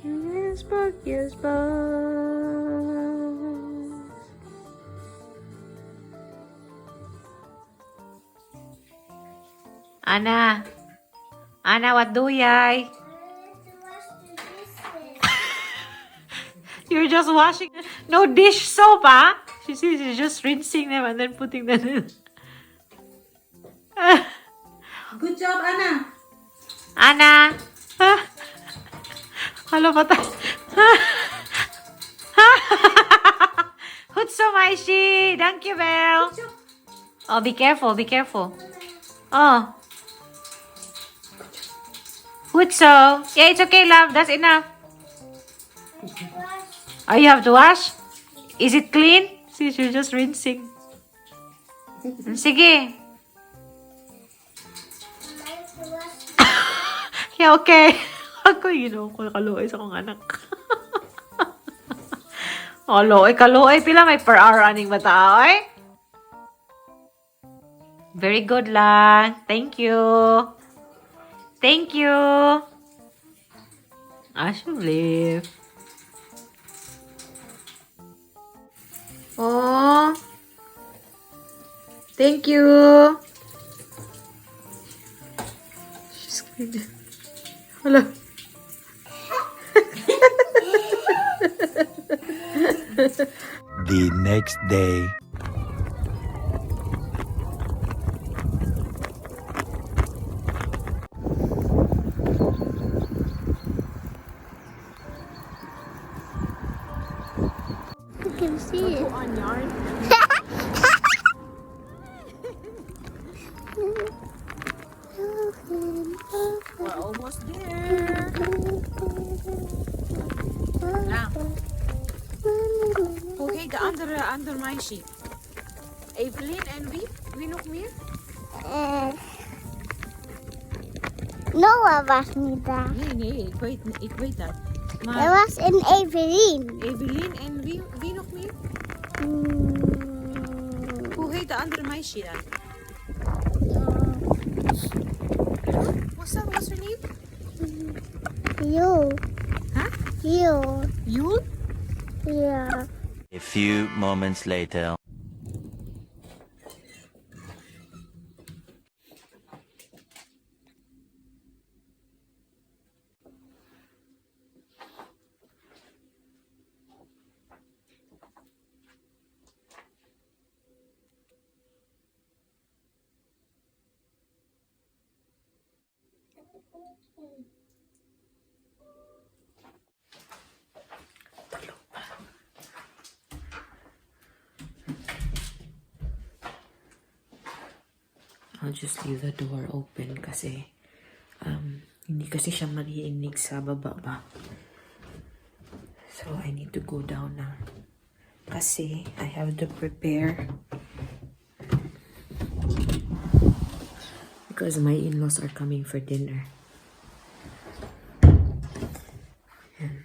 Yes, yes, Anna, what do yay? You're just washing. No dish soap, huh? She's just rinsing them and then putting them in. Good job, Anna. Anna. Hello, bata. Hutsumaishi. Thank you, Belle. Oh, be careful, be careful. Oh. Hutso. Yeah, it's okay, love. That's enough. Oh, you have to wash? Is it clean? See, she's just rinsing. Sige. Yeah, okay. Ako, kaluoy sa kong anak. Oh, kaluoy. Pila may per hour aning bata, oy? Very good lang. Thank you. Thank you. I should leave. Oh. Thank you. She's good. Hello. The next day. You can see it. On yarn. We're almost there. Now. Okay, the under my sheet. Evelyn and we nog meer? Noah was niet daar. Nee, ik weet dat. Er Maar was een Evelien. Evelyn en wie nog meer? Hoe heet de andere meisje dan? What's her name? Jo. Huh? Jo. Yul? Ja. A few moments later. I'll just leave the door open kasi hindi kasi siya mariinig sa baba ba. So I need to go down na kasi I have to prepare because my in-laws are coming for dinner. Yan.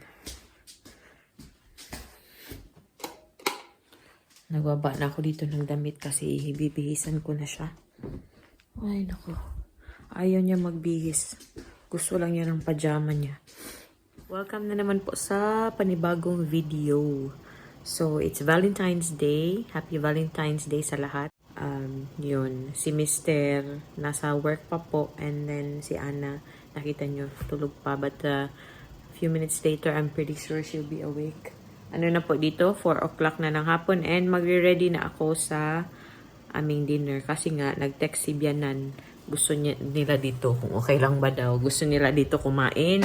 Nagbaba na ako dito ng damit kasi bibihisan ko na siya. Ay, naku. Ayaw niya magbihis. Gusto lang niya ng pajama niya. Welcome na naman po sa panibagong video. So, it's Valentine's Day. Happy Valentine's Day sa lahat. Yun. Si Mr. nasa work pa po. And then, si Anna, nakita nyo, tulog pa. But, a few minutes later, I'm pretty sure she'll be awake. Ano na po dito? 4 o'clock na ng hapon. And, magre-ready na ako sa aming dinner kasi nga nag-text si BIYENAN, gusto nila dito kung okay lang ba daw, gusto nila dito kumain.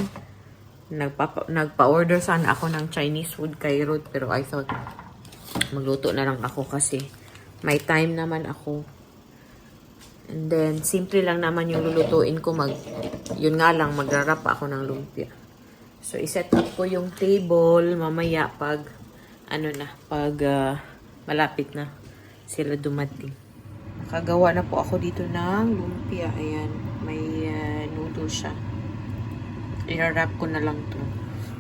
Nagpa-order sana ako ng Chinese food kay Ruth, pero I thought magluto na lang ako kasi may time naman ako. And then simple lang naman yung lulutuin ko, yun nga lang magrarap ako ng lumpia. So i-set up ko yung table mamaya pag malapit na sila dumating. Nakagawa na po ako dito ng lumpia. Ayan. May noodle siya. I-wrap ko na lang to.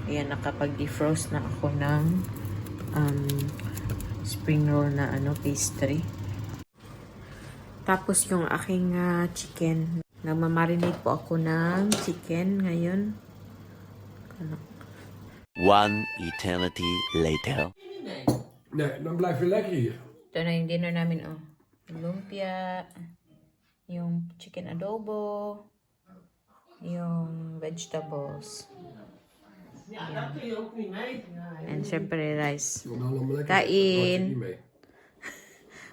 Ayan. Nakapag-defrost na ako ng spring roll na pastry. Tapos yung aking chicken. Nagmamarinate po ako ng chicken ngayon. One eternity later. Nee, dan blijf je lekker hier. Ito na yung dinner namin, oh. Lumpia, yung chicken adobo, yung vegetables. And syempre rice. Dan allemaal lekker. Kain. Niet mee.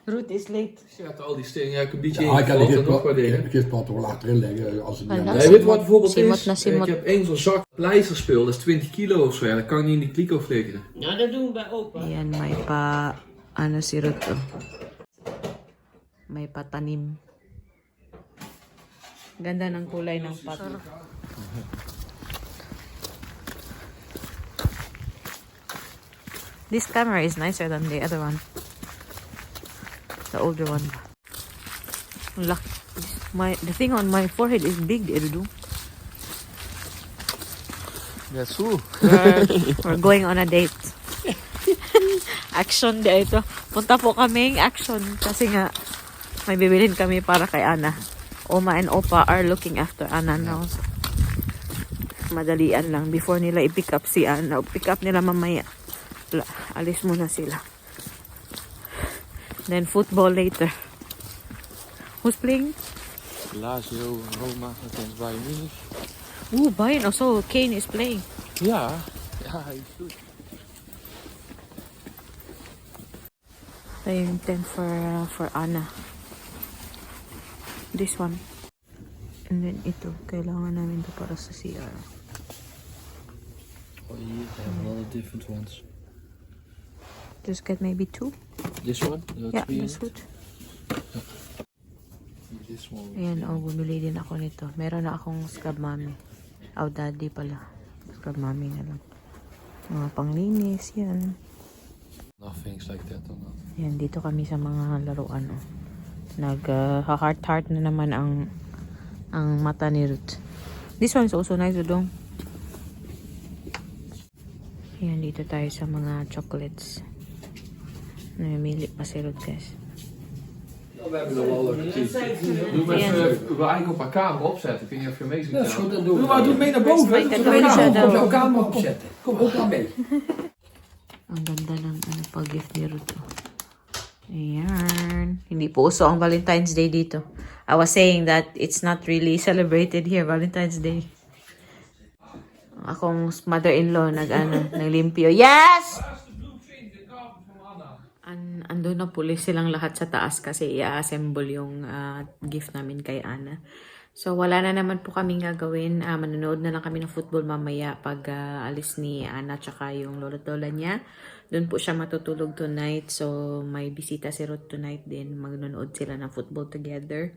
Ruth is late. Ja, al die stenen, ja, ik een beetje Ja, ik kan ingevuld en nog wat de dingen. gistpad toch later inleggen als het niet Voilà. aan Nee, weet je wat bijvoorbeeld Simot is? na simot. Ik heb één zo'n zak pleisterspul, dat is 20 kilo of zo. Ja, dat kan ik niet in die kliko flikkeren. Ja, dat doen we bij opa. Ayan, may pa, ano si Ruth, oh. May patanim. Ganda ng kulay ng pot. This camera is nicer than the other one. The older one. Look, the thing on my forehead is big, Edu. That's true. We're going on a date. Action day ito. Punta po kaming action kasi nga may bibilin kami para kay Ana. Oma and Opa are looking after Ana now. So, madalian lang before nila i-pick up si Ana. Pick up nila mamaya. Alis muna sila. Then football later. Who's playing? Lazio, Roma against Bayern Munich. Ooh, Bayern. Also, Kane is playing. Ja, ja, hij is goed. Ito yung tent for Ana. This one. And then ito. Kailangan namin ito para sa CR. Oh, hier have a lot of different ones. Just get maybe 2. This one? Yeah, that's good. This one. Ayan, oh, bumili din ako nito. Meron na akong scrub mommy. Oh, daddy pala. Scrub mommy na lang. Mga panglinis, yan. No, things like that or not. Yan, dito kami sa mga laruan, oh. Heart-heart na naman ang mata ni Ruth. This one is also nice, Udong. Ayan, dito tayo sa mga chocolates. Namimili pa si Ruth, guys. We hebben nog wel repetitie. Doe hem even, we wil eigenlijk op haar kamer opzetten. Ik weet niet of je mee ziet. Ja, dat is goed, dan doen we. Doe maar, doe mee naar boven. Where's my Doe mee naar cadeau? boven. Op jouw kamer opzetten. Kom, ook maar mee. Ang ganda ng pag-gift ni Ruth. Ayan. Hindi po uso ang Valentine's Day dito. I was saying that it's not really celebrated here, Valentine's Day. Akong mother-in-law naglimpyo. Yes! Andun na pulis silang lahat sa taas kasi i-assemble yung gift namin kay Ana. So, wala na naman po kaming gagawin. Manonood na lang kami ng football mamaya pag alis ni Ana tsaka yung lolo-lola niya. Doon po siya matutulog tonight. So, may bisita si Ruth tonight din. Magnonood sila ng football together.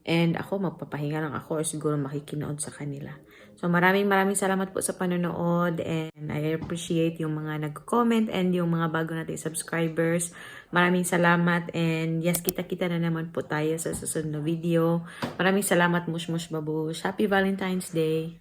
And ako, magpapahinga lang ako or siguro makikinood sa kanila. So, maraming salamat po sa panonood. And I appreciate yung mga nag-comment and yung mga bago nating subscribers. Maraming salamat. And yes, kita-kita na naman po tayo sa susunod na video. Maraming salamat, mush babush. Happy Valentine's Day!